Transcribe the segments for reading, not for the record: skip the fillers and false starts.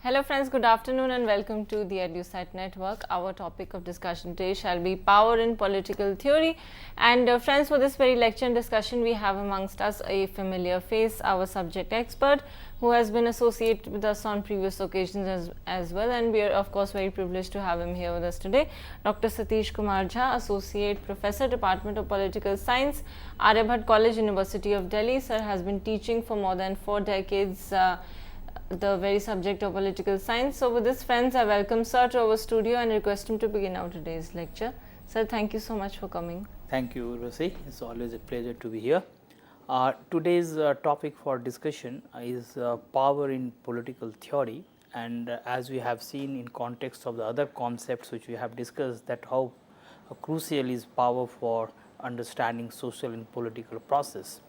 Hello friends, good afternoon and welcome to the EduSite Network. Our topic of discussion today shall be power in political theory. And friends, for this very lecture and discussion, we have amongst us a familiar face, our subject expert, who has been associated with us on previous occasions as well. And we are of course very privileged to have him here with us today. Dr. Satish Kumar Jha, Associate Professor, Department of Political Science, Aryabhat College, University of Delhi. Sir has been teaching for more than 4 decades the very subject of political science. So with this, friends, I welcome Sir to our studio and request him to begin our today's lecture. Sir, thank you so much for coming. Thank you, Rosie. It's always a pleasure to be here. Today's topic for discussion is power in political theory, and as we have seen in context of the other concepts which we have discussed, that how crucial is power for understanding social and political process.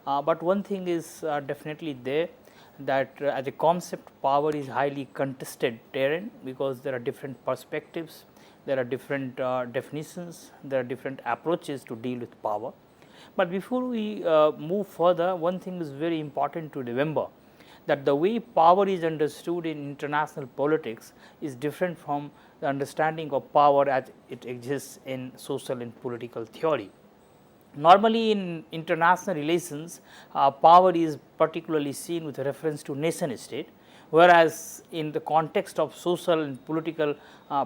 But one thing is definitely there, that as a concept, power is highly contested terrain, because there are different perspectives, there are different definitions, there are different approaches to deal with power. But before we move further, one thing is very important to remember, that the way power is understood in international politics is different from the understanding of power as it exists in social and political theory. Normally in international relations, power is particularly seen with reference to nation state, whereas in the context of social and political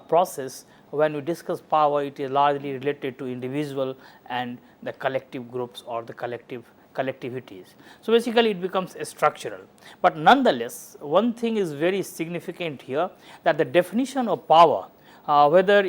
process, when we discuss power, it is largely related to individual and the collective groups or the collectivities. So basically it becomes structural, but nonetheless one thing is very significant here, that the definition of power, whether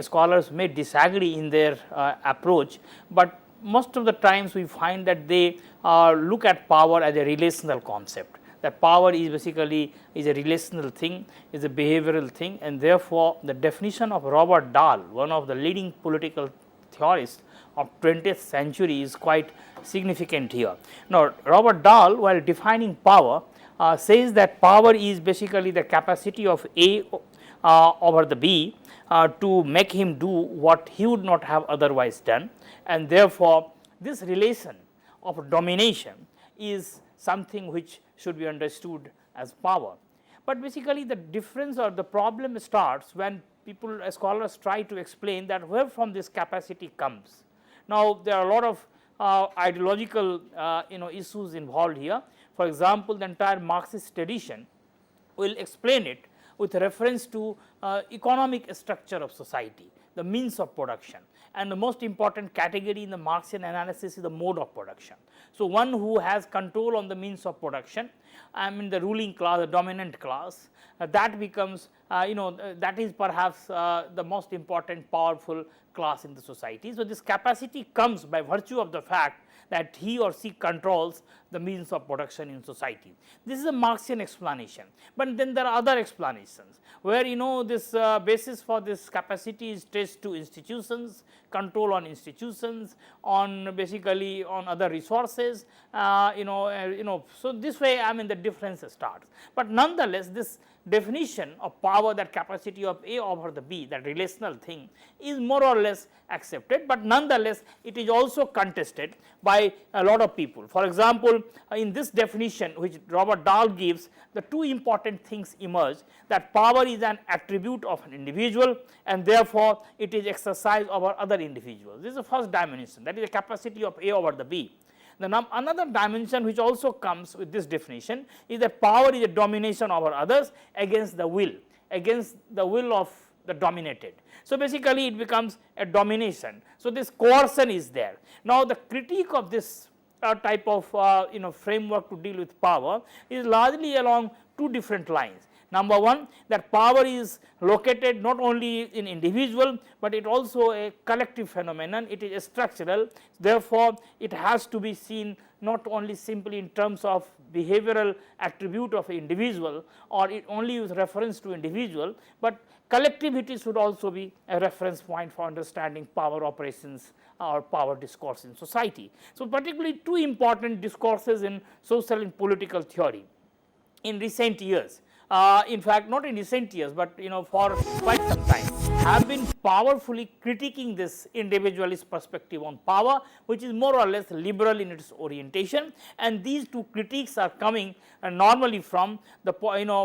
scholars may disagree in their approach, but most of the times we find that they look at power as a relational concept, that power is basically a relational thing, is a behavioral thing, and therefore the definition of Robert Dahl, one of the leading political theorists of 20th century, is quite significant here. Now Robert Dahl, while defining power, says that power is basically the capacity of A over the B to make him do what he would not have otherwise done, and therefore this relation of domination is something which should be understood as power. But basically the difference or the problem starts when scholars try to explain that where from this capacity comes. Now there are a lot of ideological issues involved here. For example, the entire Marxist tradition will explain it with reference to economic structure of society, the means of production, and the most important category in the Marxian analysis is the mode of production. So one who has control on the means of production, the ruling class, the dominant class, that becomes that is perhaps the most important powerful class in the society. So this capacity comes by virtue of the fact that he or she controls the means of production in society. This is a Marxian explanation, but then there are other explanations where this basis for this capacity is traced to institutions, control on institutions, on basically on other resources, so this way the difference starts. But nonetheless this definition of power, that capacity of A over the B, that relational thing, is more or less accepted, but nonetheless it is also contested by a lot of people. For example, in this definition which Robert Dahl gives, the two important things emerge, that power is an attribute of an individual and therefore it is exercised over other individuals. This is the first dimension, that is the capacity of A over the B. Another dimension which also comes with this definition is that power is a domination over others against the will of the dominated. So basically it becomes a domination. So this coercion is there. Now the critique of this type of framework to deal with power is largely along two different lines. Number one, that power is located not only in individual, but it also a collective phenomenon, it is structural, therefore it has to be seen not only simply in terms of behavioral attribute of an individual, or it only with reference to individual, but collectivity should also be a reference point for understanding power operations or power discourse in society. So particularly two important discourses in social and political theory in recent years. In fact, not in recent years, but for quite some time, have been powerfully critiquing this individualist perspective on power, which is more or less liberal in its orientation, and these two critiques are coming normally from the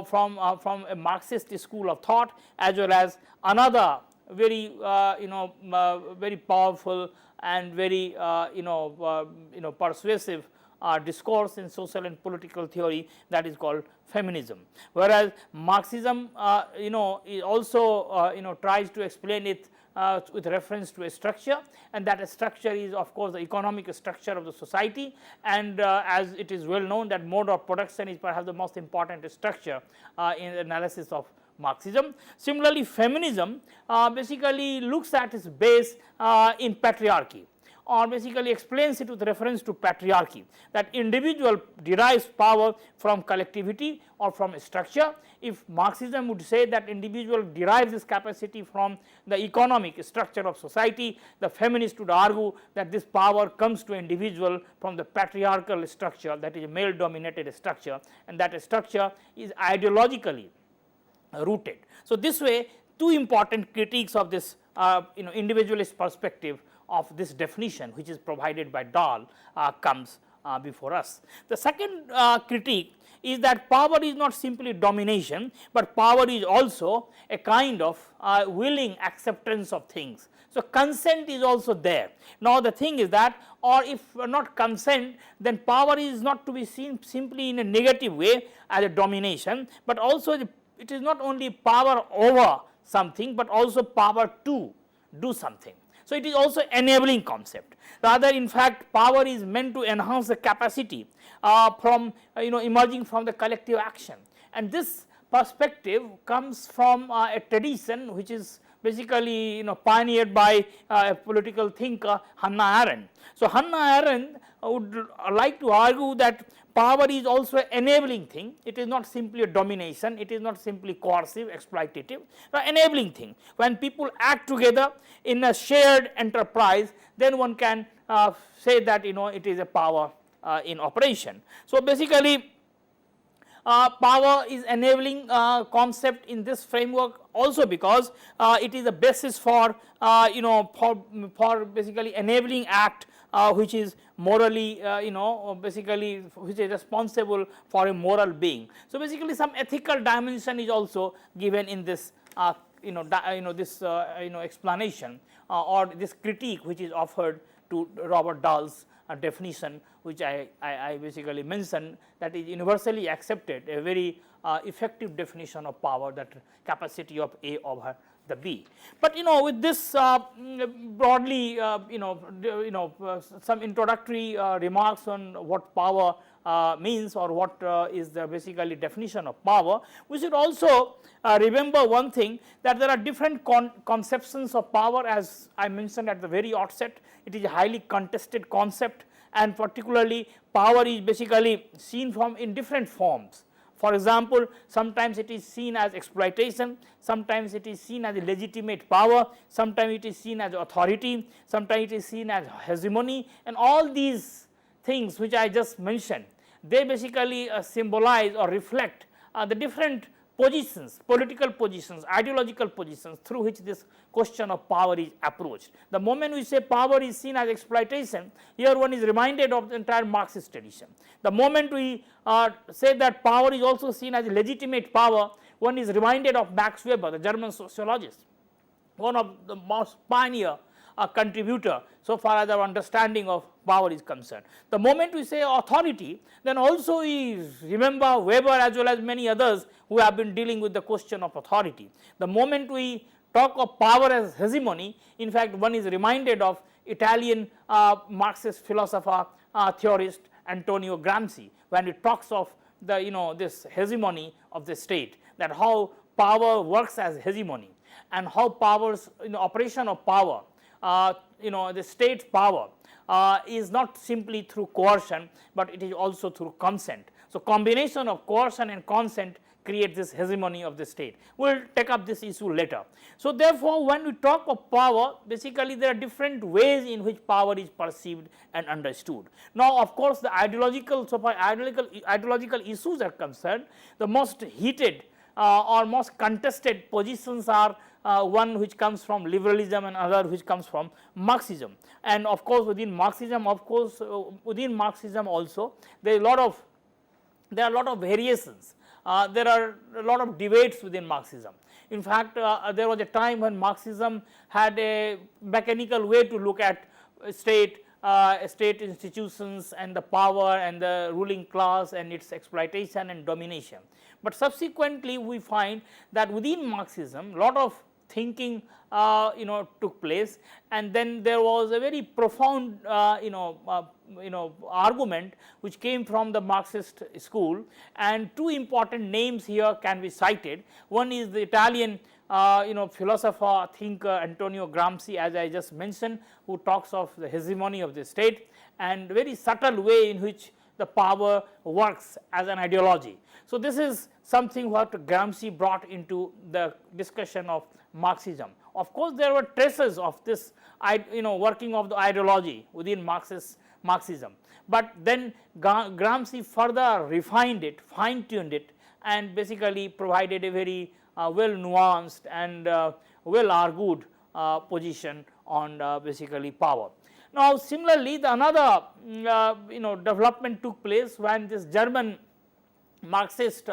from a Marxist school of thought, as well as another very very powerful and very persuasive discourse in social and political theory, that is called feminism. Whereas Marxism also tries to explain it with reference to a structure, and that structure is of course the economic structure of the society, and as it is well known that mode of production is perhaps the most important structure in the analysis of Marxism. Similarly, feminism basically looks at its base in patriarchy, or basically explains it with reference to patriarchy, that individual derives power from collectivity or from structure. If Marxism would say that individual derives this capacity from the economic structure of society, the feminist would argue that this power comes to individual from the patriarchal structure, that is a male dominated structure, and that structure is ideologically rooted. So, this way two important critiques of this individualist perspective of this definition, which is provided by Dahl, comes before us. The second critique is that power is not simply domination, but power is also a kind of willing acceptance of things. So, consent is also there. Now, the thing is that, or if not consent, then power is not to be seen simply in a negative way as a domination, but also it is not only power over something, but also power to do something. So, it is also enabling concept. Rather, in fact, power is meant to enhance the capacity from emerging from the collective action, and this perspective comes from a tradition which is basically pioneered by a political thinker, Hannah Arendt. So, Hannah Arendt would like to argue that power is also an enabling thing. It is not simply a domination, it is not simply coercive, exploitative, but enabling thing. When people act together in a shared enterprise, then one can say that it is a power in operation. So, basically power is enabling concept in this framework also because it is a basis for for basically enabling act which is morally basically which is responsible for a moral being. So, basically some ethical dimension is also given in this this explanation or this critique which is offered to Robert Dahl's definition, which I basically mentioned, that is universally accepted, a very effective definition of power, that capacity of A over the B. But with this broadly some introductory remarks on what power means or what is the basically definition of power, we should also remember one thing, that there are different conceptions of power. As I mentioned at the very outset, it is a highly contested concept, and particularly power is basically seen in different forms. For example, sometimes it is seen as exploitation, sometimes it is seen as a legitimate power, sometimes it is seen as authority, sometimes it is seen as hegemony, and all these things which I just mentioned, they basically symbolize or reflect the different positions, political positions, ideological positions through which this question of power is approached. The moment we say power is seen as exploitation, here one is reminded of the entire Marxist tradition. The moment we say that power is also seen as legitimate power, one is reminded of Max Weber, the German sociologist, one of the most pioneer contributor so far as our understanding of power is concerned. The moment we say authority, then also we remember Weber as well as many others who have been dealing with the question of authority. The moment we talk of power as hegemony, in fact one is reminded of Italian Marxist philosopher, theorist Antonio Gramsci, when he talks of the this hegemony of the state, that how power works as hegemony, and how powers operation of power, the state's power is not simply through coercion, but it is also through consent. So, combination of coercion and consent creates this hegemony of the state. We will take up this issue later. So, therefore, when we talk of power, basically there are different ways in which power is perceived and understood. Now, of course, the ideological, so far ideological issues are concerned, the most heated or most contested positions are one which comes from liberalism and other which comes from Marxism. And of course, within Marxism also there are a lot of variations. There are a lot of debates within Marxism. In fact, there was a time when Marxism had a mechanical way to look at state institutions and the power and the ruling class and its exploitation and domination. But subsequently we find that within Marxism lot of thinking took place, and then there was a very profound argument which came from the Marxist school, and two important names here can be cited. One is the Italian philosopher, thinker Antonio Gramsci, as I just mentioned, who talks of the hegemony of the state and very subtle way in which the power works as an ideology. So, this is something what Gramsci brought into the discussion of Marxism. Of course, there were traces of this working of the ideology within Marxism, but then Gramsci further refined it, fine tuned it, and basically provided a very well nuanced and well argued position on basically power. Now, similarly, the another development took place when this German Marxist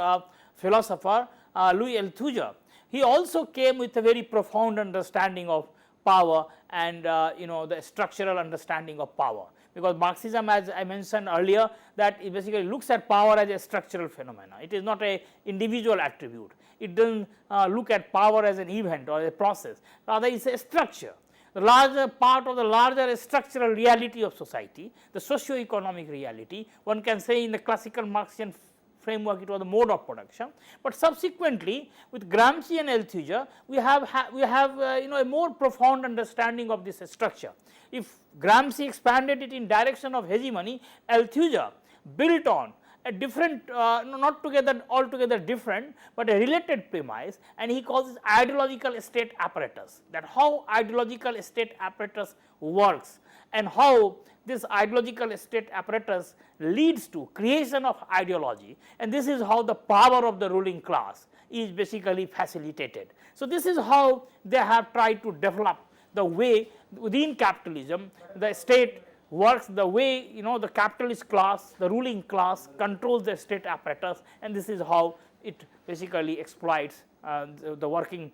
philosopher Louis Althusser, he also came with a very profound understanding of power and the structural understanding of power, because Marxism, as I mentioned earlier, that it basically looks at power as a structural phenomena. It is not a individual attribute. It does not look at power as an event or a process, rather it is a structure. The larger part of the larger structural reality of society, the socio-economic reality, one can say in the classical Marxian framework it was the mode of production, but subsequently with Gramsci and Althusser we have a more profound understanding of this structure. If Gramsci expanded it in direction of hegemony, Althusser built on a different, not altogether different, but a related premise, and he calls it ideological state apparatus, that how ideological state apparatus works and how this ideological state apparatus leads to creation of ideology, and this is how the power of the ruling class is basically facilitated. So, this is how they have tried to develop the way within capitalism the state works, the way the capitalist class, the ruling class controls the state apparatus, and this is how it basically exploits the working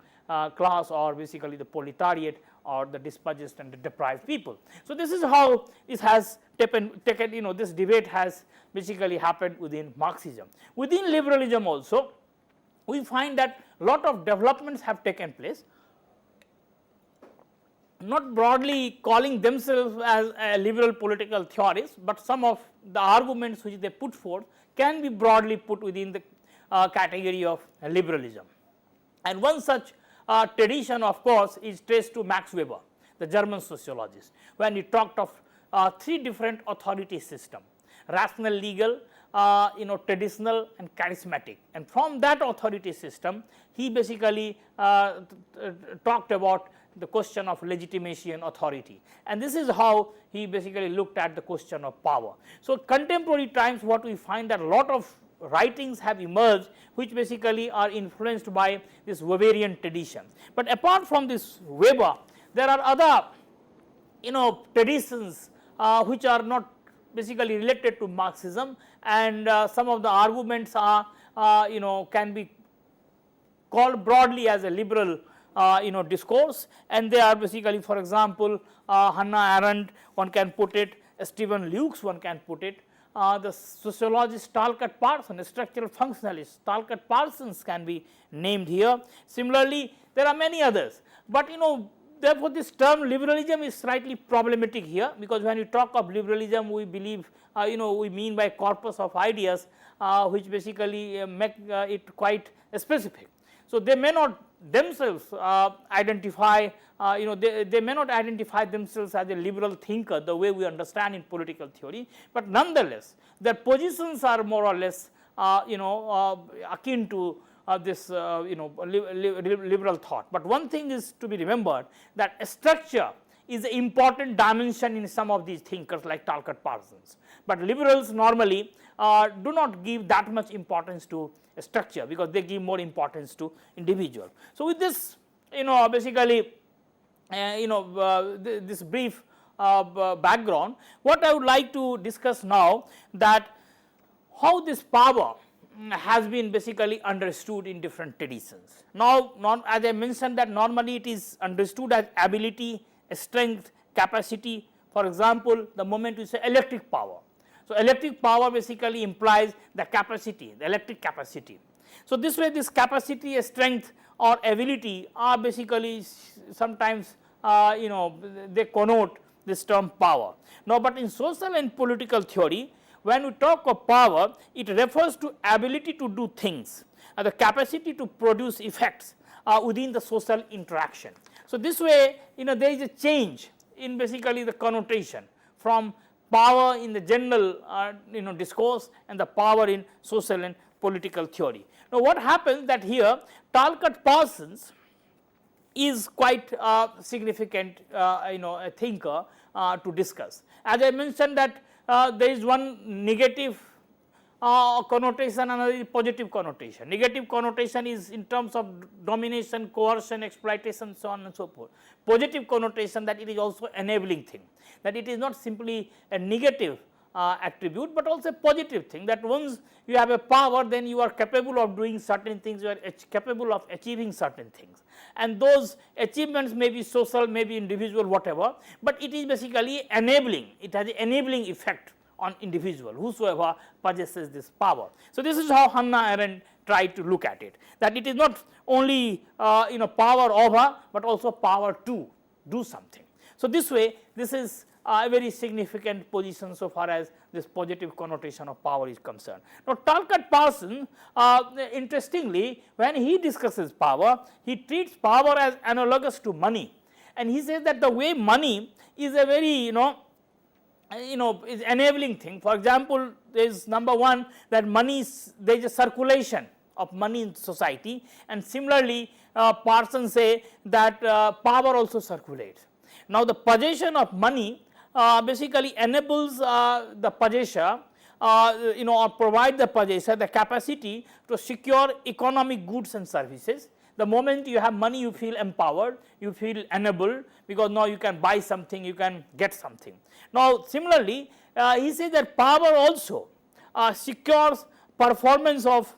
class, or basically the proletariat, or the dispossessed and the deprived people. So, this is how this has taken this debate has basically happened within Marxism. Within liberalism also we find that lot of developments have taken place, not broadly calling themselves as liberal political theorists, but some of the arguments which they put forth can be broadly put within the category of liberalism. And one such tradition of course is traced to Max Weber, the German sociologist, when he talked of three different authority system: rational, legal, traditional and charismatic. And from that authority system he basically talked about the question of legitimacy and authority, and this is how he basically looked at the question of power. So, contemporary times what we find that a lot of writings have emerged which basically are influenced by this Weberian tradition. But apart from this Weber, there are other traditions which are not basically related to Marxism, and some of the arguments are can be called broadly as a liberal discourse, and they are basically, for example, Hannah Arendt, one can put it, Stephen Lukes, one can put it, the sociologist Talcott Parsons, structural functionalist Talcott Parsons can be named here. Similarly, there are many others, but therefore, this term liberalism is slightly problematic here, because when we talk of liberalism we believe we mean by corpus of ideas which basically make it quite specific. So, they may not themselves identify they may not identify themselves as a liberal thinker the way we understand in political theory, but nonetheless their positions are more or less akin to this liberal thought. But one thing is to be remembered, that structure is an important dimension in some of these thinkers like Talcott Parsons, but liberals normally do not give that much importance to structure, because they give more importance to individual. So, with this basically this brief background, what I would like to discuss now, that how this power has been basically understood in different traditions. Now, as I mentioned, that normally it is understood as ability, strength, capacity. For example, the moment we say electric power. So, electric power basically implies the capacity, the electric capacity. So, this way this capacity, strength or ability are basically sometimes they connote this term power. Now, but in social and political theory, when we talk of power, it refers to ability to do things, the capacity to produce effects within the social interaction. So, this way there is a change in basically the connotation from power in the general discourse and the power in social and political theory. Now, what happens that here Talcott Parsons is quite significant a thinker to discuss. As I mentioned that there is one negative connotation, another is positive connotation. Negative connotation is in terms of domination, coercion, exploitation, so on and so forth. Positive connotation, that it is also enabling thing, that it is not simply a negative attribute, but also a positive thing, that once you have a power, then you are capable of doing certain things, you are capable of achieving certain things, and those achievements may be social, may be individual, whatever, but it is basically enabling, it has an enabling effect on individual whosoever possesses this power. So, this is how Hannah Arendt tried to look at it, that it is not only power over, but also power to do something. So, this way this is a very significant position so far as this positive connotation of power is concerned. Now, Talcott Parsons interestingly, when he discusses power, he treats power as analogous to money, and he says that the way money is a very is enabling thing. For example, there is number one, that money is, there is a circulation of money in society, and similarly Parsons say that power also circulates. Now, the possession of money basically enables the possessor or provide the possessor the capacity to secure economic goods and services. The moment you have money, you feel empowered, you feel enabled, because now you can buy something, you can get something. Now, similarly he says that power also secures performance of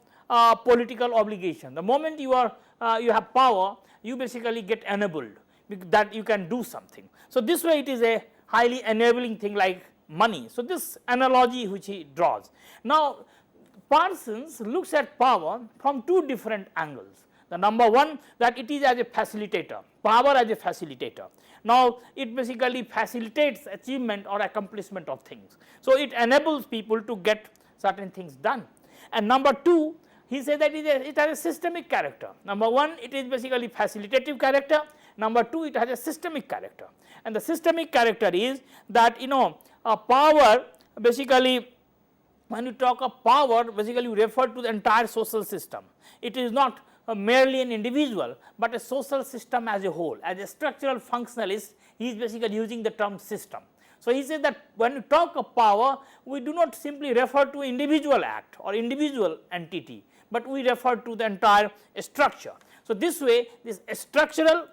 political obligation. The moment you have power, you basically get enabled, that you can do something. So, this way it is a highly enabling thing like money. So, this analogy which he draws. Now, Parsons looks at power from two different angles. The number one, that it is as a facilitator, power as a facilitator. Now, it basically facilitates achievement or accomplishment of things. So, it enables people to get certain things done. And number two, he says that it has a systemic character. Number one, it is basically facilitative character. Number two, it has a systemic character. And the systemic character is that power basically, when you talk of power, basically you refer to the entire social system. It is not merely an individual, but a social system as a whole. As a structural functionalist, he is basically using the term system. So, he says that when you talk of power, we do not simply refer to individual act or individual entity, but we refer to the entire structure. So, this way this structural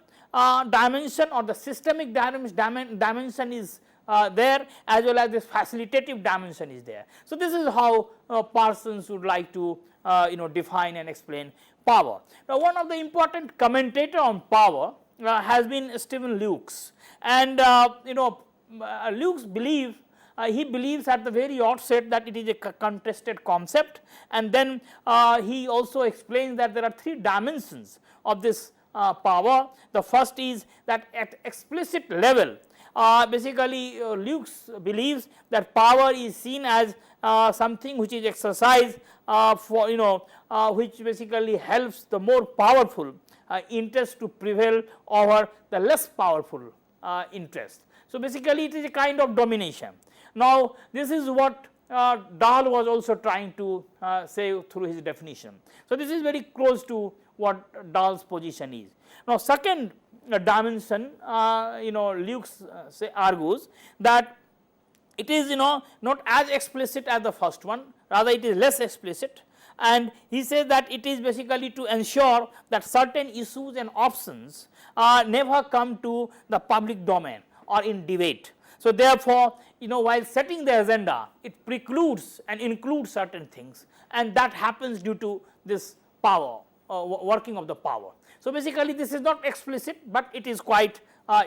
dimension or the systemic dimension is there, as well as this facilitative dimension is there. So, this is how Parsons would like to define and explain power. Now, one of the important commentator on power has been Stephen Lukes, and Lukes he believes at the very outset that it is a contested concept, and then he also explains that there are three dimensions of this power. The first is that at explicit level, basically Lukes believes that power is seen as something which is exercised for which basically helps the more powerful interest to prevail over the less powerful interest. So, basically it is a kind of domination. Now, this is what Dahl was also trying to say through his definition. So, this is very close to what Dahl's position is. Now, second dimension, Lukes argues that it is not as explicit as the first one, rather it is less explicit, and he says that it is basically to ensure that certain issues and options never come to the public domain or in debate. So, therefore, while setting the agenda, it precludes and includes certain things, and that happens due to this power, working of the power. So, basically this is not explicit, but it is quite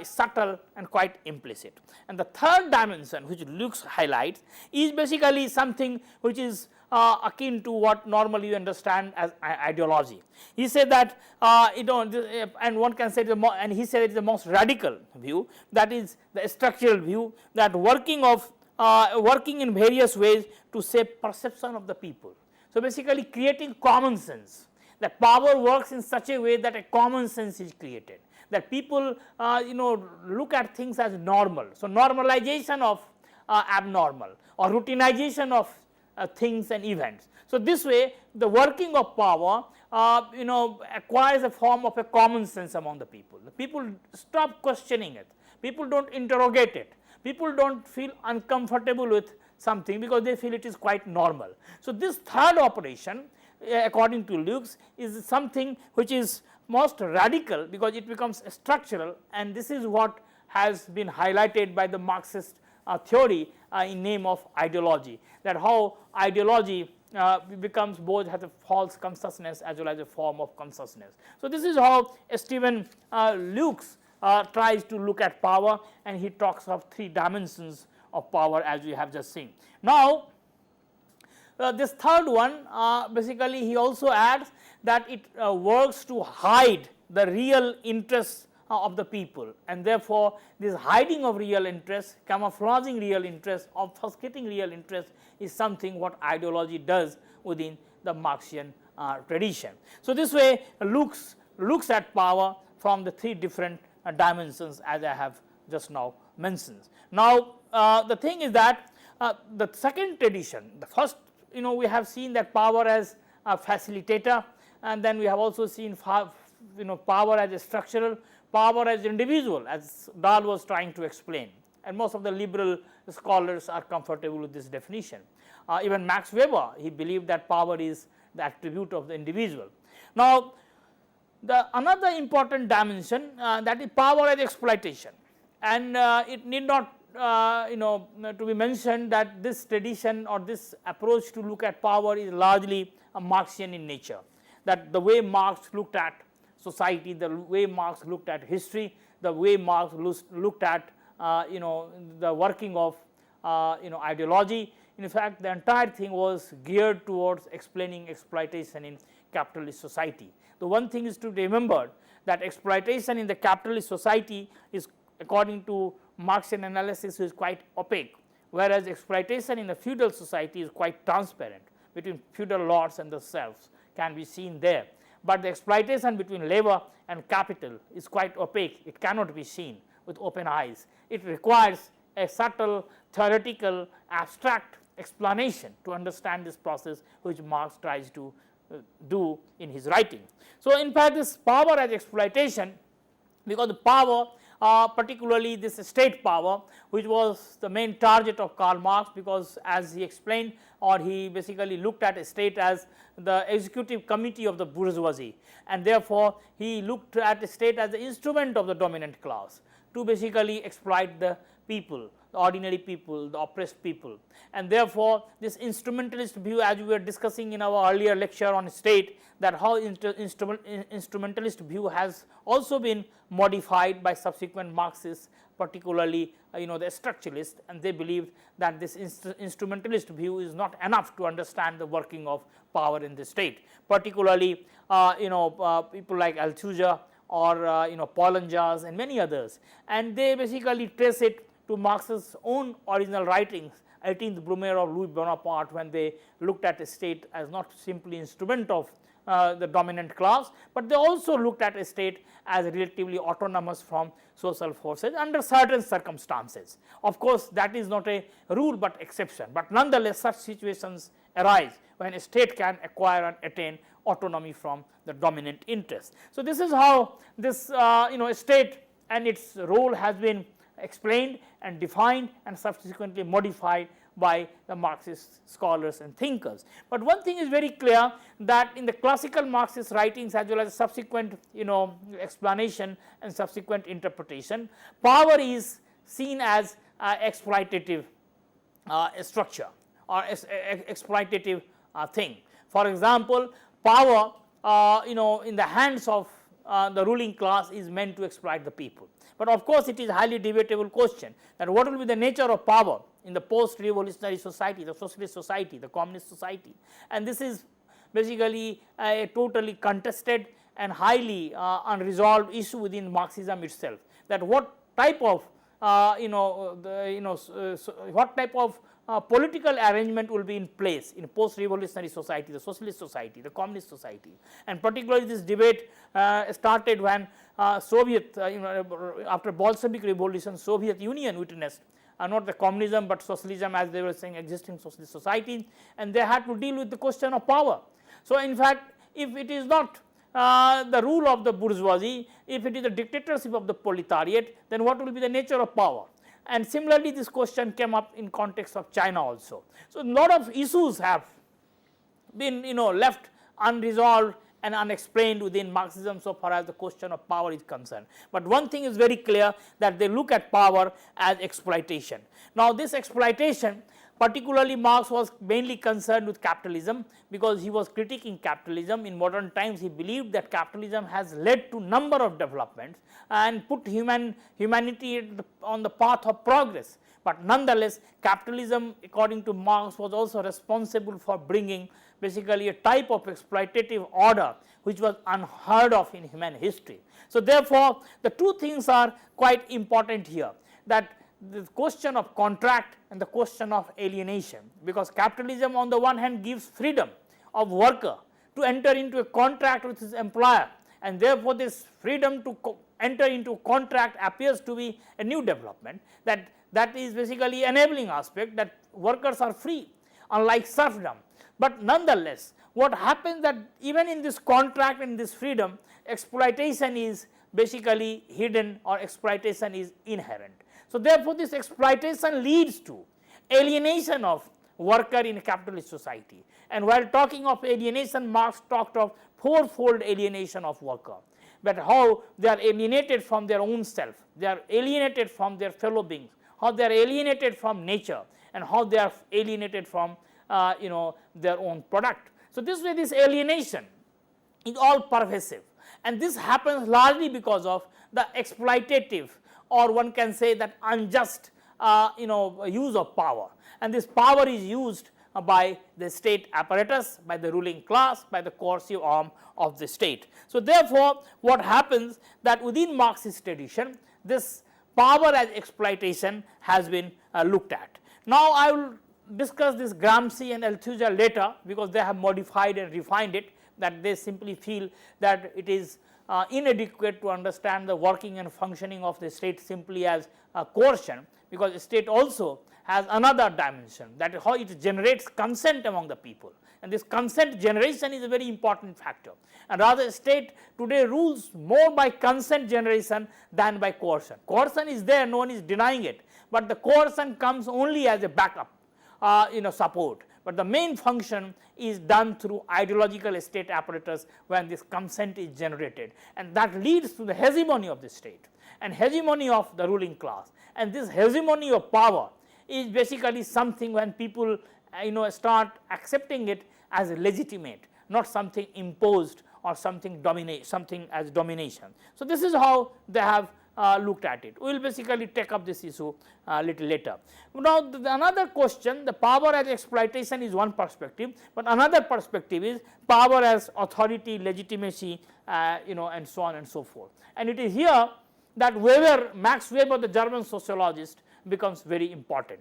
subtle and quite implicit. And the third dimension which Luke highlights is basically something which is akin to what normally you understand as ideology. He said that and one can say and he said it is the most radical view, that is the structural view, that working in various ways to shape perception of the people. So, basically creating common sense, that power works in such a way that a common sense is created, that people look at things as normal. So, normalization of abnormal or routinization of things and events. So, this way the working of power acquires a form of a common sense among the people. The people stop questioning it, people do not interrogate it, people do not feel uncomfortable with something because they feel it is quite normal. So, this third operation according to Luke's is something which is most radical because it becomes structural, and this is what has been highlighted by the Marxist theory in name of ideology, that how ideology becomes both has a false consciousness as well as a form of consciousness. So, this is how Stephen Luke's tries to look at power, and he talks of three dimensions of power as we have just seen. Now, this third one basically he also adds that it works to hide the real interests of the people, and therefore, this hiding of real interests, camouflaging real interests, obfuscating real interests is something what ideology does within the Marxian tradition. So, this way looks at power from the three different dimensions as I have just now mentioned. Now, the thing is that the second tradition, the first we have seen that power as a facilitator, and then we have also seen power as a structural, power as individual, as Dahl was trying to explain, and most of the liberal scholars are comfortable with this definition. Even Max Weber, he believed that power is the attribute of the individual. Now, the another important dimension that is power as exploitation, and it need not to be mentioned that this tradition or this approach to look at power is largely Marxian in nature, that the way Marx looked at society, the way Marx looked at history, the way Marx looked at the working of ideology. In fact, the entire thing was geared towards explaining exploitation in capitalist society. The one thing is to remember that exploitation in the capitalist society is, according to Marxian analysis, is quite opaque, whereas exploitation in the feudal society is quite transparent between feudal lords and the serfs can be seen there. But the exploitation between labor and capital is quite opaque, it cannot be seen with open eyes. It requires a subtle, theoretical, abstract explanation to understand this process, which Marx tries to do in his writing. So, in fact, this power as exploitation, because the power particularly this state power, which was the main target of Karl Marx, because as he explained, or he basically looked at a state as the executive committee of the bourgeoisie, and therefore, he looked at a state as the instrument of the dominant class to basically exploit the people, the ordinary people, the oppressed people, and therefore, this instrumentalist view, as we were discussing in our earlier lecture on state, that how instrumentalist view has also been modified by subsequent Marxists, particularly the structuralists, and they believed that this instrumentalist view is not enough to understand the working of power in the state, particularly people like Althusser or Polonjaz and many others, and they basically trace it to Marx's own original writings, 18th Brumaire of Louis Bonaparte, when they looked at a state as not simply instrument of the dominant class, but they also looked at a state as relatively autonomous from social forces under certain circumstances. Of course, that is not a rule, but exception, but nonetheless such situations arise when a state can acquire and attain autonomy from the dominant interest. So, this is how this state and its role has been explained and defined and subsequently modified by the Marxist scholars and thinkers. But one thing is very clear, that in the classical Marxist writings as well as subsequent explanation and subsequent interpretation, power is seen as exploitative structure or exploitative thing. For example, power in the hands of the ruling class is meant to exploit the people. But of course, it is a highly debatable question that what will be the nature of power in the post-revolutionary society, the socialist society, the communist society, and this is basically a totally contested and highly unresolved issue within Marxism itself, that what type of what type of political arrangement will be in place in post-revolutionary society, the socialist society, the communist society. And particularly this debate started when Soviet, after Bolshevik revolution, Soviet Union witnessed not the communism but socialism, as they were saying, existing socialist societies, and they had to deal with the question of power. So in fact, if it is not the rule of the bourgeoisie, if it is the dictatorship of the proletariat, then what will be the nature of power? And similarly, this question came up in context of China also. So, a lot of issues have been left unresolved and unexplained within Marxism so far as the question of power is concerned. But one thing is very clear, that they look at power as exploitation. Now, this exploitation, particularly Marx was mainly concerned with capitalism, because he was critiquing capitalism. In modern times, he believed that capitalism has led to number of developments and put humanity on the path of progress. But nonetheless, capitalism, according to Marx, was also responsible for bringing basically a type of exploitative order which was unheard of in human history. So therefore, the two things are quite important here, that the question of contract and the question of alienation, because capitalism on the one hand gives freedom of worker to enter into a contract with his employer, and therefore this freedom to enter into a contract appears to be a new development, that is basically enabling aspect, that workers are free, unlike serfdom. But nonetheless, what happens that even in this contract and this freedom, exploitation is basically hidden, or exploitation is inherent. So therefore, this exploitation leads to alienation of worker in a capitalist society. And while talking of alienation, Marx talked of fourfold alienation of worker, but how they are alienated from their own self, they are alienated from their fellow beings, how they are alienated from nature, and how they are alienated from their own product. So this way, this alienation is all pervasive, and this happens largely because of the exploitative, or one can say that unjust use of power, and this power is used by the state apparatus, by the ruling class, by the coercive arm of the state. So therefore, what happens that within Marxist tradition, this power as exploitation has been looked at. Now I will discuss this Gramsci and Althusser later, because they have modified and refined it, that they simply feel that it is inadequate to understand the working and functioning of the state simply as coercion, because the state also has another dimension, that is how it generates consent among the people, and this consent generation is a very important factor, and rather state today rules more by consent generation than by coercion. Coercion is there, no one is denying it, but the coercion comes only as a backup support, but the main function is done through ideological state apparatus when this consent is generated, and that leads to the hegemony of the state and hegemony of the ruling class. And this hegemony of power is basically something when people start accepting it as legitimate, not something imposed or something as domination. So this is how they have looked at it. We will basically take up this issue a little later. Now another question, the power as exploitation is one perspective, but another perspective is power as authority, legitimacy, and so on and so forth. And it is here that Max Weber, the German sociologist, becomes very important.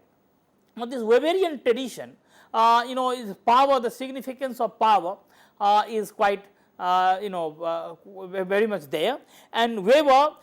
Now this Weberian tradition, is power, the significance of power is quite very much there, and Weber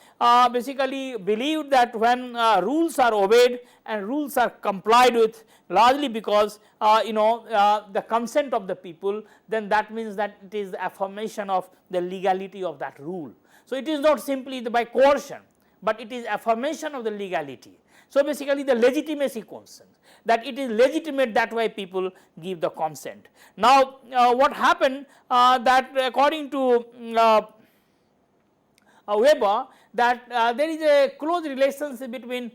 basically believed that when rules are obeyed and rules are complied with, largely because the consent of the people, then that means that it is the affirmation of the legality of that rule. So it is not simply by coercion, but it is affirmation of the legality. So, basically the legitimacy question, that it is legitimate, that why people give the consent. Now, what happened that according to Weber, that there is a close relationship between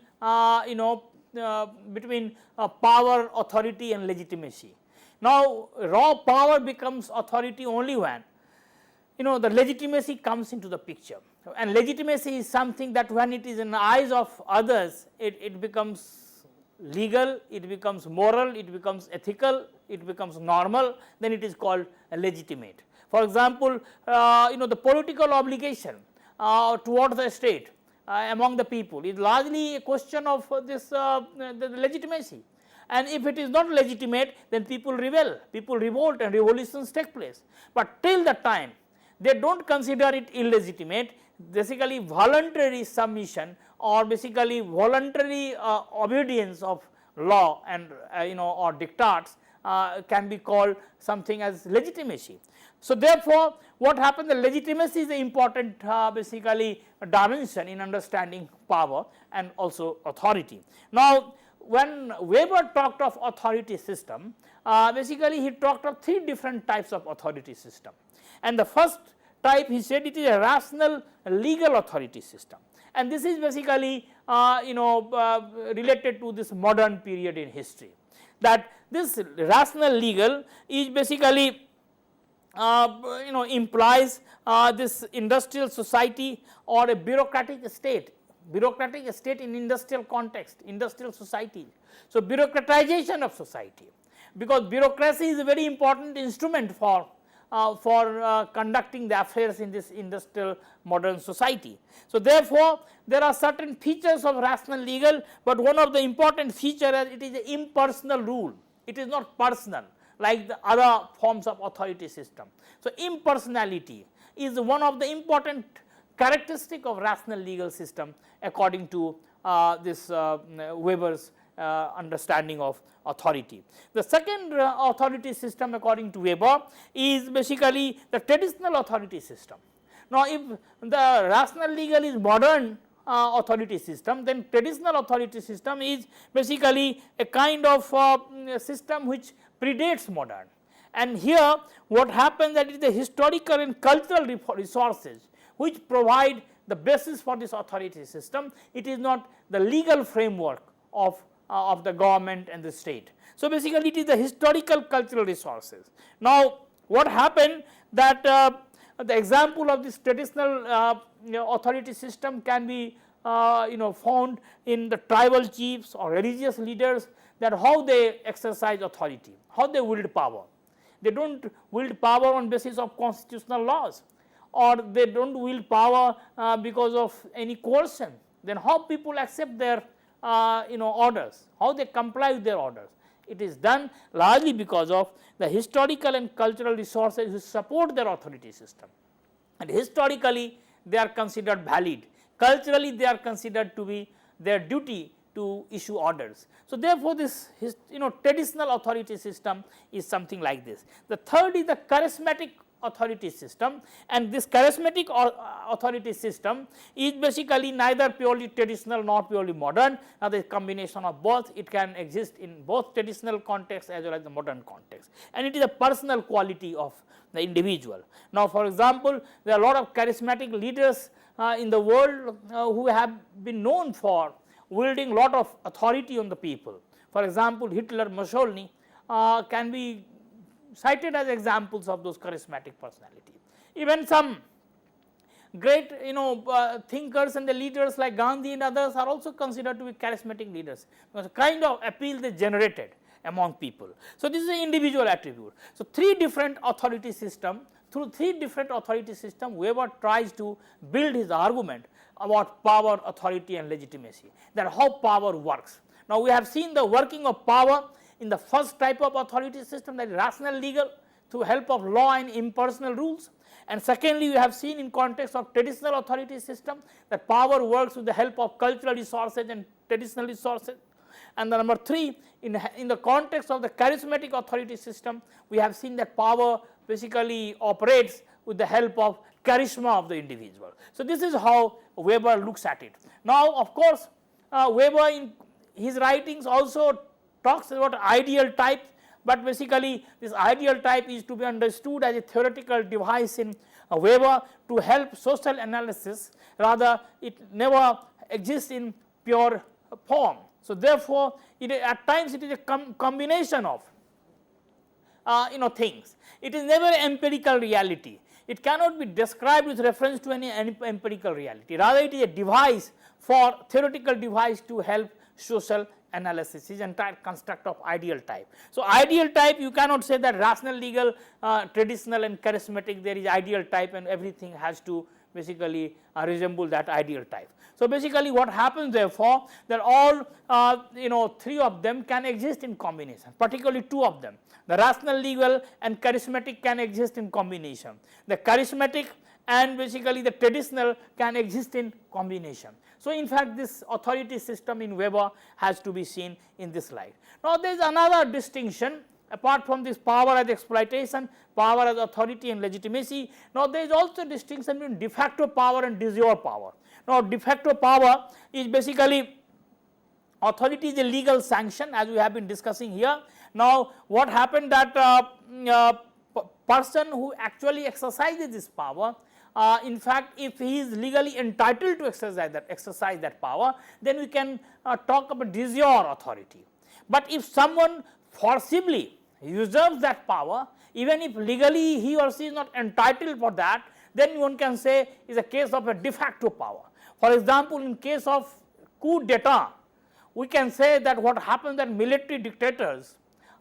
between power, authority and legitimacy. Now, raw power becomes authority only when the legitimacy comes into the picture, and legitimacy is something that when it is in the eyes of others, it becomes legal, it becomes moral, it becomes ethical, it becomes normal, then it is called legitimate. For example, the political obligation towards the state among the people is largely a question of this the legitimacy, and if it is not legitimate, then people rebel, people revolt and revolutions take place. But till the time they do not consider it illegitimate, basically voluntary submission or basically voluntary obedience of law and or diktats can be called something as legitimacy. So, therefore, what happened, the legitimacy is the important basically dimension in understanding power and also authority. Now, when Weber talked of authority system, basically he talked of three different types of authority system, and the first type he said it is a rational legal authority system, and this is basically related to this modern period in history, that this rational legal is basically implies this industrial society or a bureaucratic state in industrial context, industrial society. So, bureaucratization of society, because bureaucracy is a very important instrument for conducting the affairs in this industrial modern society. So, therefore, there are certain features of rational legal, but one of the important feature is it is an impersonal rule, it is not personal like the other forms of authority system. So, impersonality is one of the important characteristic of rational legal system according to this Weber's understanding of authority. The second authority system according to Weber is basically the traditional authority system. Now, if the rational legal is modern authority system, then traditional authority system is basically a kind of system which predates modern, and here what happens, that is the historical and cultural resources which provide the basis for this authority system. It is not the legal framework of the government and the state. So, basically it is the historical cultural resources. Now, what happened, that the example of this traditional authority system can be found in the tribal chiefs or religious leaders, that how they exercise authority, how they wield power. They do not wield power on basis of constitutional laws, or they do not wield power because of any coercion. Then how people accept their orders, how they comply with their orders. It is done largely because of the historical and cultural resources which support their authority system, and historically they are considered valid, culturally they are considered to be their duty to issue orders. So, therefore, this traditional authority system is something like this. The third is the charismatic authority system, and this charismatic authority system is basically neither purely traditional nor purely modern, the combination of both. It can exist in both traditional context as well as the modern context, and it is a personal quality of the individual. Now, for example, there are a lot of charismatic leaders in the world who have been known for wielding lot of authority on the people. For example, Hitler, Mussolini can be cited as examples of those charismatic personalities. Even some great thinkers and the leaders like Gandhi and others are also considered to be charismatic leaders, because the kind of appeal they generated among people. So, this is an individual attribute. So, three different authority system, through three different authority system, Weber tries to build his argument about power, authority and legitimacy, that how power works. Now, we have seen the working of power in the first type of authority system, that is rational legal, through help of law and impersonal rules, and secondly we have seen in context of traditional authority system that power works with the help of cultural resources and traditional resources. And the number three, in the context of the charismatic authority system, we have seen that power basically operates with the help of charisma of the individual. So, this is how Weber looks at it. Now, of course, Weber his writings also talks about ideal types, but basically this ideal type is to be understood as a theoretical device in Weber to help social analysis, rather it never exists in pure form. So, therefore, at times it is a combination of things. It is never empirical reality. It cannot be described with reference to any empirical reality, rather it is a device for theoretical device to help social analysis, is entire construct of ideal type. So, ideal type you cannot say that rational, legal, traditional and charismatic, there is ideal type and everything has to basically resemble that ideal type. So, basically what happens therefore, that all three of them can exist in combination, particularly two of them, the rational, legal and charismatic can exist in combination. The charismatic and basically the traditional can exist in combination. So, in fact, this authority system in Weber has to be seen in this light. Now, there is another distinction apart from this power as exploitation, power as authority and legitimacy. Now, there is also a distinction between de facto power and de jure power. Now, de facto power is basically authority is a legal sanction, as we have been discussing here. Now, what happened that person who actually exercises this power, in fact, if he is legally entitled to exercise that power, then we can talk about de jure authority. But if someone forcibly usurps that power, even if legally he or she is not entitled for that, then one can say is a case of a de facto power. For example, in case of coup d'etat, we can say that what happens that military dictators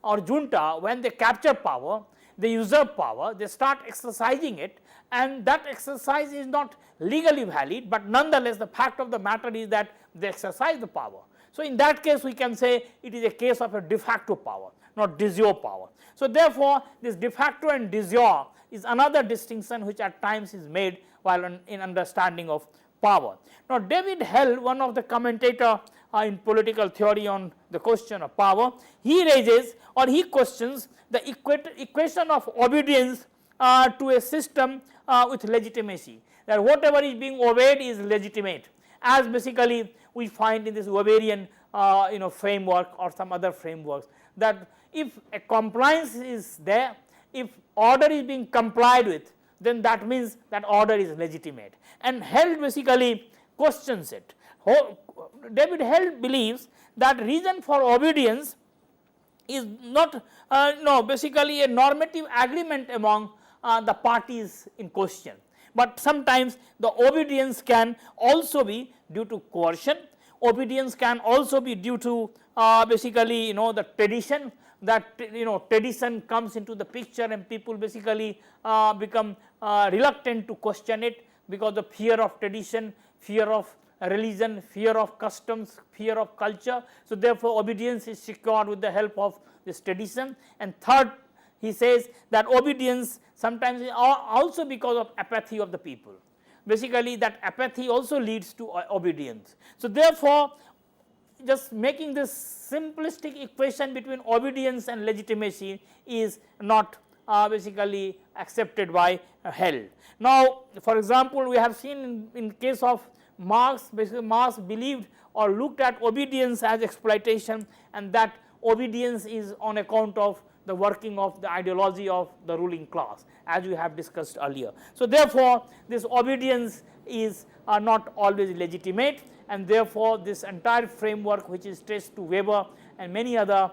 or junta, when they capture power, they usurp power, they start exercising it, and that exercise is not legally valid, but nonetheless the fact of the matter is that they exercise the power. So, in that case we can say it is a case of a de facto power, not de jure power. So, therefore, this de facto and de jure is another distinction which at times is made while in understanding of power. Now, David Hell, one of the commentator in political theory on the question of power, he raises or he questions the equation of obedience to a system with legitimacy, that whatever is being obeyed is legitimate, as basically we find in this Weberian framework or some other frameworks, that if a compliance is there, if order is being complied with, then that means that order is legitimate, and Held basically questions it. David Held believes that reason for obedience is not basically a normative agreement among the parties in question, but sometimes the obedience can also be due to coercion, obedience can also be due to basically the tradition, that tradition comes into the picture and people basically become reluctant to question it because of fear of tradition, fear of religion, fear of customs, fear of culture. So, therefore, obedience is secured with the help of this tradition. And third, he says that obedience sometimes is also because of apathy of the people, basically that apathy also leads to obedience. So, therefore, just making this simplistic equation between obedience and legitimacy is not basically accepted by Held. Now, for example, we have seen in case of Marx, basically Marx believed or looked at obedience as exploitation, and that obedience is on account of the working of the ideology of the ruling class, as we have discussed earlier. So, therefore, this obedience is not always legitimate, and therefore, this entire framework which is traced to Weber and many other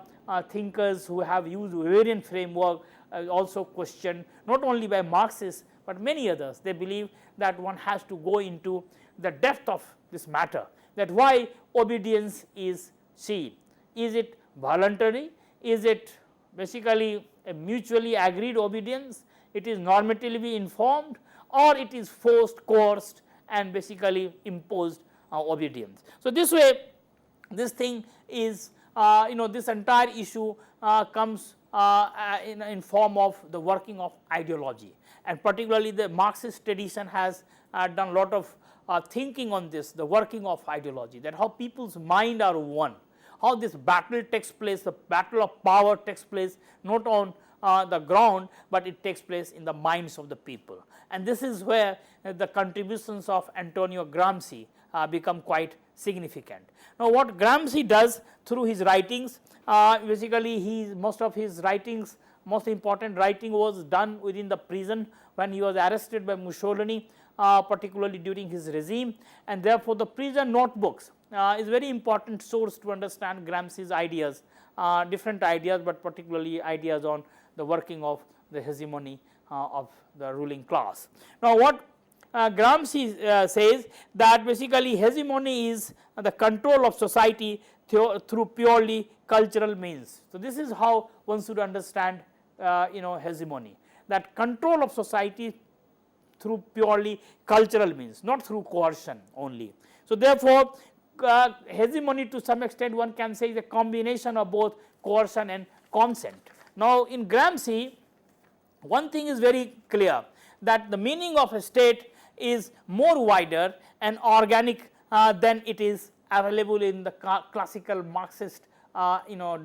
thinkers who have used Weberian framework also questioned not only by Marxists, but many others. They believe that one has to go into the depth of this matter, that why obedience is seen. Is it voluntary? Is it basically a mutually agreed obedience? It is normatively informed, or it is forced, coerced and basically imposed obedience. So, this way this thing is this entire issue comes in form of the working of ideology, and particularly the Marxist tradition has done a lot of thinking on this, the working of ideology, that how people's mind are won, how this battle takes place, the battle of power takes place not on the ground, but it takes place in the minds of the people. And this is where the contributions of Antonio Gramsci become quite significant. Now, what Gramsci does through his writings, basically most of his writings, most important writing was done within the prison when he was arrested by Mussolini, particularly during his regime, and therefore, the prison notebooks is very important source to understand Gramsci's ideas, different ideas, but particularly ideas on the working of the hegemony of the ruling class. Now, what Gramsci says that basically hegemony is the control of society through purely cultural means. So, this is how one should understand hegemony, that control of society through purely cultural means, not through coercion only. So, therefore, hegemony to some extent one can say is a combination of both coercion and consent. Now, in Gramsci, one thing is very clear, that the meaning of a state is more wider and organic than it is available in the classical Marxist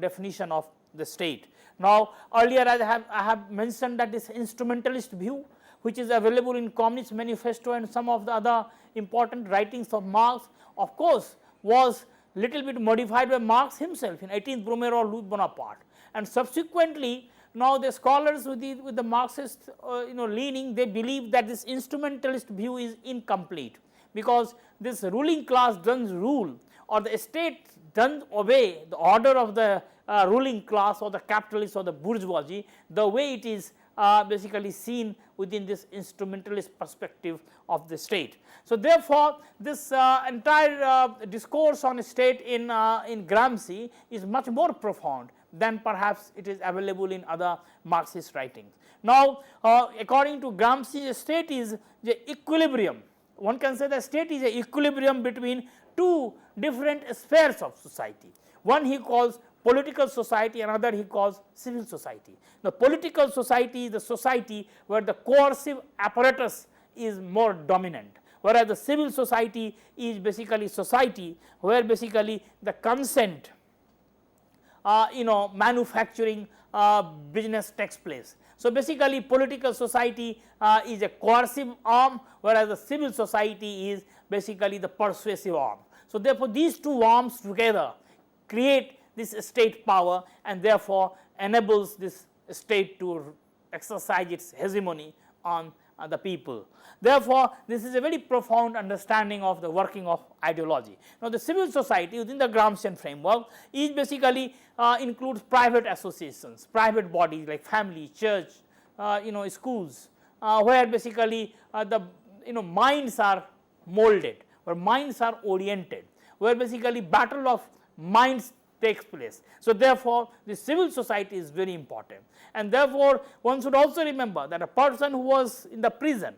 definition of the state. Now, earlier I have mentioned that this instrumentalist view, which is available in Communist Manifesto and some of the other important writings of Marx, of course, was little bit modified by Marx himself in 18th Brumaire or Louis Bonaparte, and subsequently now the scholars with the Marxist leaning, they believe that this instrumentalist view is incomplete, because this ruling class doesn't rule, or the state doesn't obey the order of the ruling class or the capitalists or the bourgeoisie the way it is basically seen within this instrumentalist perspective of the state. So, therefore, this entire discourse on state in Gramsci is much more profound than perhaps it is available in other Marxist writings. Now, according to Gramsci, state is the equilibrium. One can say the state is a equilibrium between two different spheres of society. One he calls political society, another he calls civil society. The political society is the society where the coercive apparatus is more dominant, whereas the civil society is basically society where basically the consent manufacturing business takes place. So, basically political society is a coercive arm, whereas the civil society is basically the persuasive arm. So, therefore, these two arms together create this state power, and therefore, enables this state to exercise its hegemony on the people. Therefore, this is a very profound understanding of the working of ideology. Now, the civil society within the Gramscian framework is basically includes private associations, private bodies like family, church, schools, where basically the minds are molded, where minds are oriented, where basically battle of minds takes place. So, therefore, the civil society is very important, and therefore, one should also remember that a person who was in the prison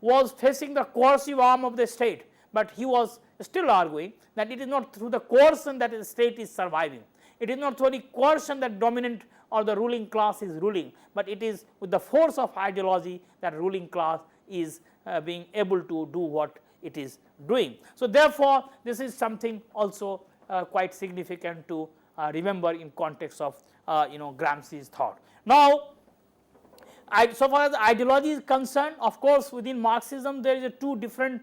was facing the coercive arm of the state, but he was still arguing that it is not through the coercion that the state is surviving. It is not through the coercion that dominant or the ruling class is ruling, but it is with the force of ideology that ruling class is being able to do what it is doing. So, therefore, this is something also quite significant to remember in context of Gramsci's thought. Now, so far as ideology is concerned, of course, within Marxism there is two different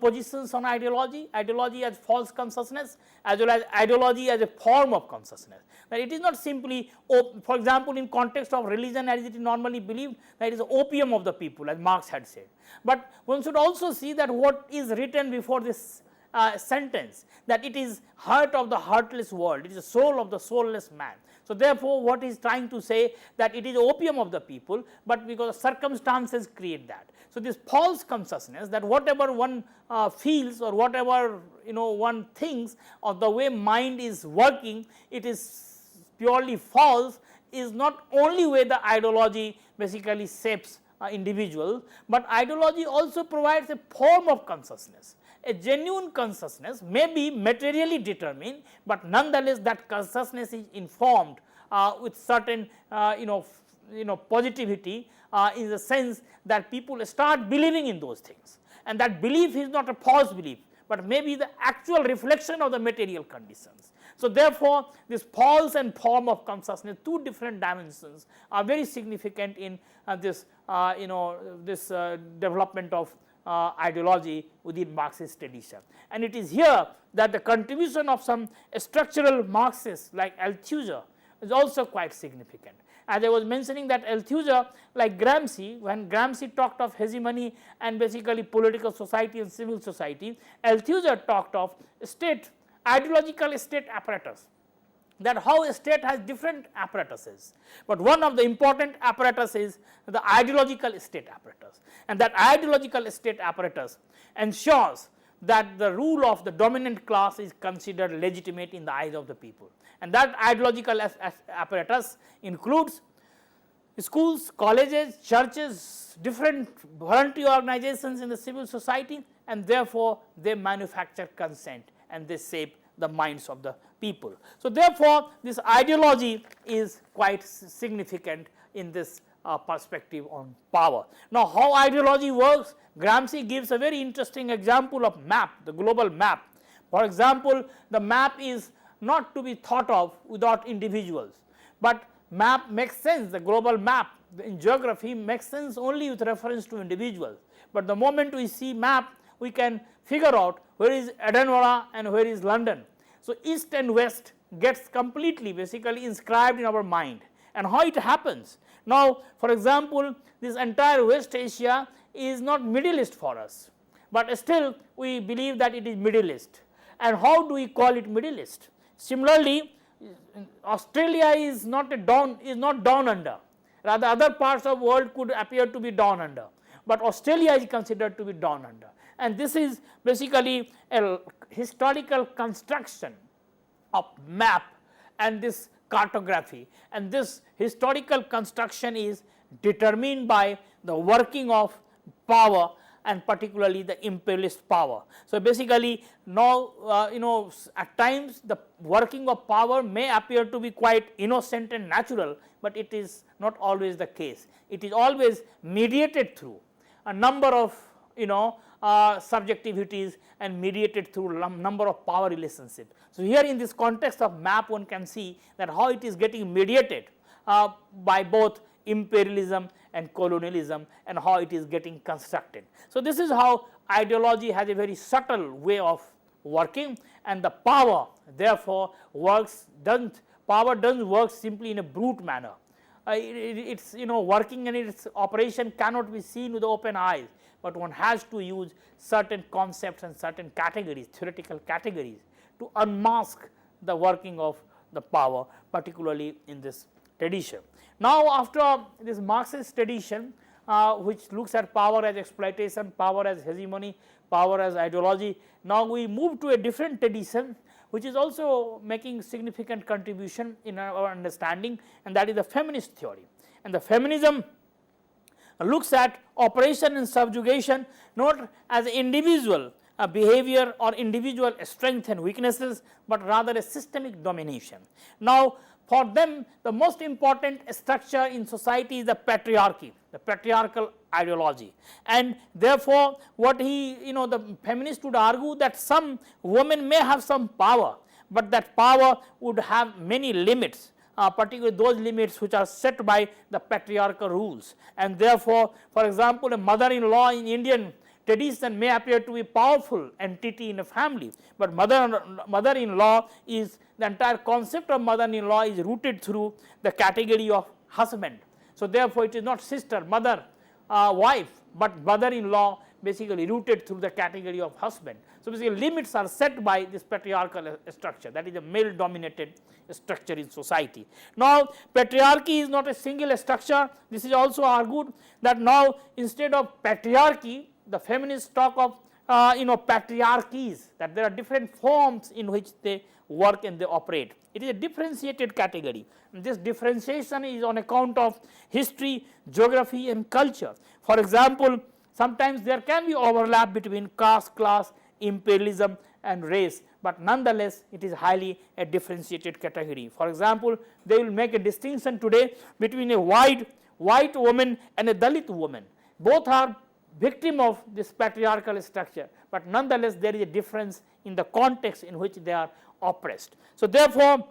positions on ideology as false consciousness as well as ideology as a form of consciousness. That it is not simply, for example, in context of religion as it is normally believed, that it is opium of the people, as Marx had said. But one should also see that what is written before this sentence, that it is heart of the heartless world, it is the soul of the soulless man. So, therefore, what he is trying to say that it is opium of the people, but because circumstances create that. So, this false consciousness, that whatever one feels or whatever one thinks or the way mind is working, it is purely false, is not only where the ideology basically shapes individual, but ideology also provides a form of consciousness. A genuine consciousness may be materially determined, but nonetheless that consciousness is informed with certain positivity in the sense that people start believing in those things, and that belief is not a false belief, but maybe the actual reflection of the material conditions. So, therefore, this false and form of consciousness, two different dimensions, are very significant in this development of ideology within Marxist tradition. And it is here that the contribution of some structural Marxists like Althusser is also quite significant. As I was mentioning that Althusser, like Gramsci, when Gramsci talked of hegemony and basically political society and civil society, Althusser talked of state, ideological state apparatus, that how a state has different apparatuses, but one of the important apparatus is the ideological state apparatus, and that ideological state apparatus ensures that the rule of the dominant class is considered legitimate in the eyes of the people, and that ideological apparatus includes schools, colleges, churches, different voluntary organizations in the civil society, and therefore they manufacture consent and they shape the minds of the people. So, therefore, this ideology is quite significant in this perspective on power. Now, how ideology works? Gramsci gives a very interesting example of map, the global map. For example, the map is not to be thought of without individuals, but map makes sense, the global map in geography makes sense only with reference to individuals, but the moment we see map we can figure out where is Edinburgh and where is London. So, east and west gets completely basically inscribed in our mind, and how it happens. Now, for example, this entire West Asia is not Middle East for us, but still we believe that it is Middle East, and how do we call it Middle East? Similarly, Australia is not down under, rather other parts of the world could appear to be down under, but Australia is considered to be down under, and this is basically a historical construction of map and this cartography, and this historical construction is determined by the working of power and particularly the imperialist power. So, basically now at times the working of power may appear to be quite innocent and natural, but it is not always the case. It is always mediated through a number of subjectivities and mediated through a number of power relationships. So, here in this context of map one can see that how it is getting mediated by both imperialism and colonialism and how it is getting constructed. So, this is how ideology has a very subtle way of working, and the power therefore power doesn't work simply in a brute manner. Its working and its operation cannot be seen with open eyes, but one has to use certain concepts and certain categories, theoretical categories, to unmask the working of the power, particularly in this tradition. Now, after this Marxist tradition which looks at power as exploitation, power as hegemony, power as ideology, now we move to a different tradition which is also making significant contribution in our understanding, and that is the feminist theory. And the feminism looks at operation and subjugation not as individual behavior or individual strength and weaknesses, but rather a systemic domination. Now, for them the most important structure in society is the patriarchy, the patriarchal ideology, and therefore what the feminist would argue that some women may have some power, but that power would have many limits, particularly those limits which are set by the patriarchal rules, and therefore for example a mother-in-law in Indian tradition may appear to be powerful entity in a family, but mother-in-law is, the entire concept of mother-in-law is rooted through the category of husband. So, therefore, it is not sister, mother, wife, but mother-in-law basically rooted through the category of husband. So, basically limits are set by this patriarchal structure, that is a male dominated structure in society. Now, patriarchy is not a single structure. This is also argued that now instead of patriarchy, the feminists talk of patriarchies, that there are different forms in which they work and they operate. It is a differentiated category, and this differentiation is on account of history, geography and culture. For example, sometimes there can be overlap between caste, class, imperialism and race, but nonetheless it is highly a differentiated category. For example, they will make a distinction today between a white woman and a Dalit woman. Both are victim of this patriarchal structure, but nonetheless there is a difference in the context in which they are oppressed. So, therefore,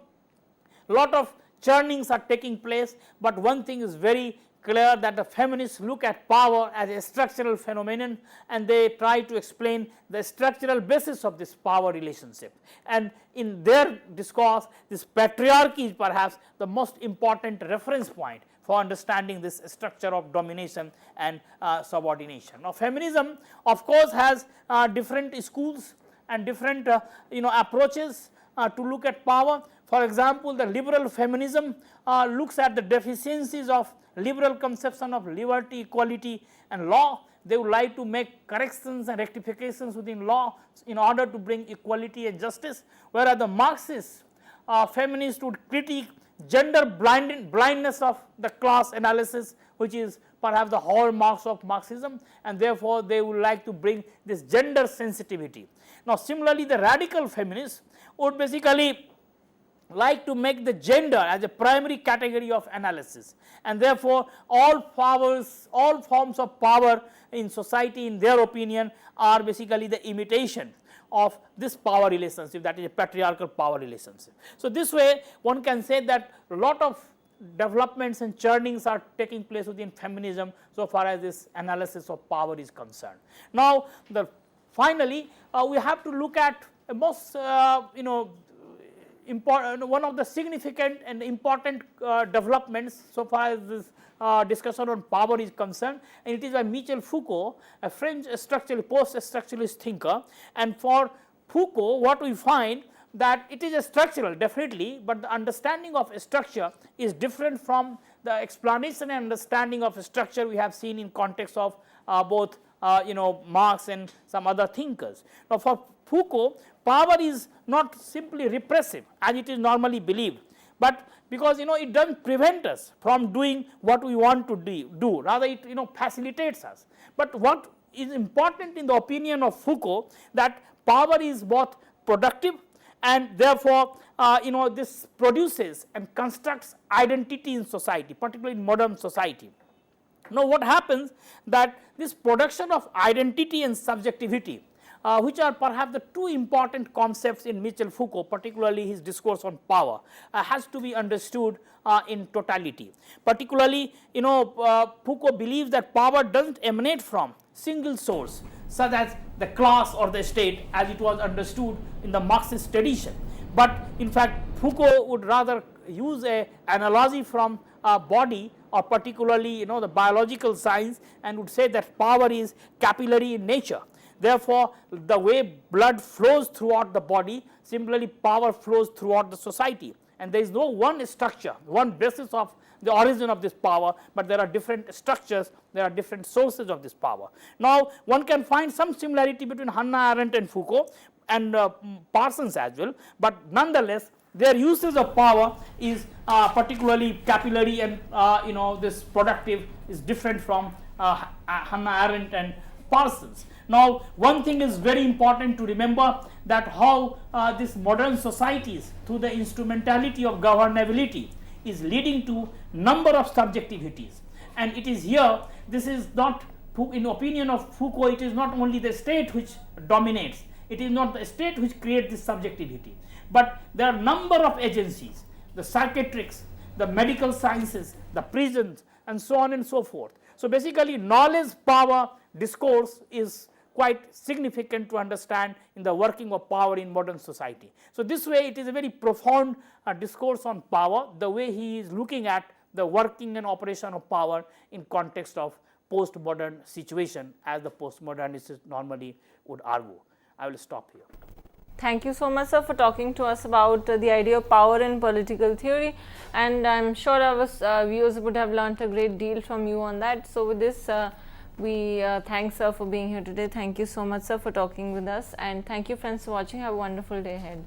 lot of churnings are taking place, but one thing is very clear that the feminists look at power as a structural phenomenon, and they try to explain the structural basis of this power relationship. And in their discourse, this patriarchy is perhaps the most important reference point for understanding this structure of domination and subordination. Now, feminism of course has different schools and different approaches to look at power. For example, the liberal feminism looks at the deficiencies of liberal conception of liberty, equality and law. They would like to make corrections and rectifications within law in order to bring equality and justice, whereas the Marxist feminists would critique gender blindness of the class analysis, which is perhaps the hallmarks of Marxism, and therefore they would like to bring this gender sensitivity. Now, similarly, the radical feminists would basically like to make the gender as a primary category of analysis, and therefore all powers, all forms of power in society, in their opinion, are basically the imitation of this power relationship, that is a patriarchal power relationship. So, this way one can say that a lot of developments and churnings are taking place within feminism so far as this analysis of power is concerned. Now, finally we have to look at a most one of the significant and important developments so far as this discussion on power is concerned, and it is by Michel Foucault, a French post-structuralist thinker. And for Foucault, what we find that it is a structural definitely, but the understanding of a structure is different from the explanation and understanding of a structure we have seen in context of both Marx and some other thinkers. Now, for Foucault, power is not simply repressive as it is normally believed, but because it does not prevent us from doing what we want to do, rather it facilitates us. But what is important in the opinion of Foucault, that power is both productive and therefore this produces and constructs identity in society, particularly in modern society. Now, what happens that this production of identity and subjectivity, which are perhaps the two important concepts in Michel Foucault, particularly his discourse on power, has to be understood in totality. Particularly, Foucault believes that power does not emanate from single source such as the class or the state as it was understood in the Marxist tradition, but in fact Foucault would rather use an analogy from body, or particularly the biological science, and would say that power is capillary in nature. Therefore, the way blood flows throughout the body, similarly power flows throughout the society, and there is no one structure, one basis of the origin of this power, but there are different structures, there are different sources of this power. Now, one can find some similarity between Hannah Arendt and Foucault and Parsons as well, but nonetheless their uses of power is particularly capillary, and this productive is different from Hannah Arendt and Parsons. Now, one thing is very important to remember, that how these modern societies through the instrumentality of governability is leading to number of subjectivities, and it is here, this is not, in opinion of Foucault, it is not only the state which dominates, it is not the state which creates this subjectivity, but there are number of agencies, the psychiatrics, the medical sciences, the prisons and so on and so forth. So, basically knowledge power discourse is quite significant to understand in the working of power in modern society. So, this way it is a very profound discourse on power, the way he is looking at the working and operation of power in context of postmodern situation, as the postmodernists normally would argue. I will stop here. Thank you so much, sir, for talking to us about the idea of power in political theory, and I am sure our viewers would have learnt a great deal from you on that. So, with this we thank sir for being here today. Thank you so much, sir, for talking with us, and thank you friends for watching. Have a wonderful day ahead.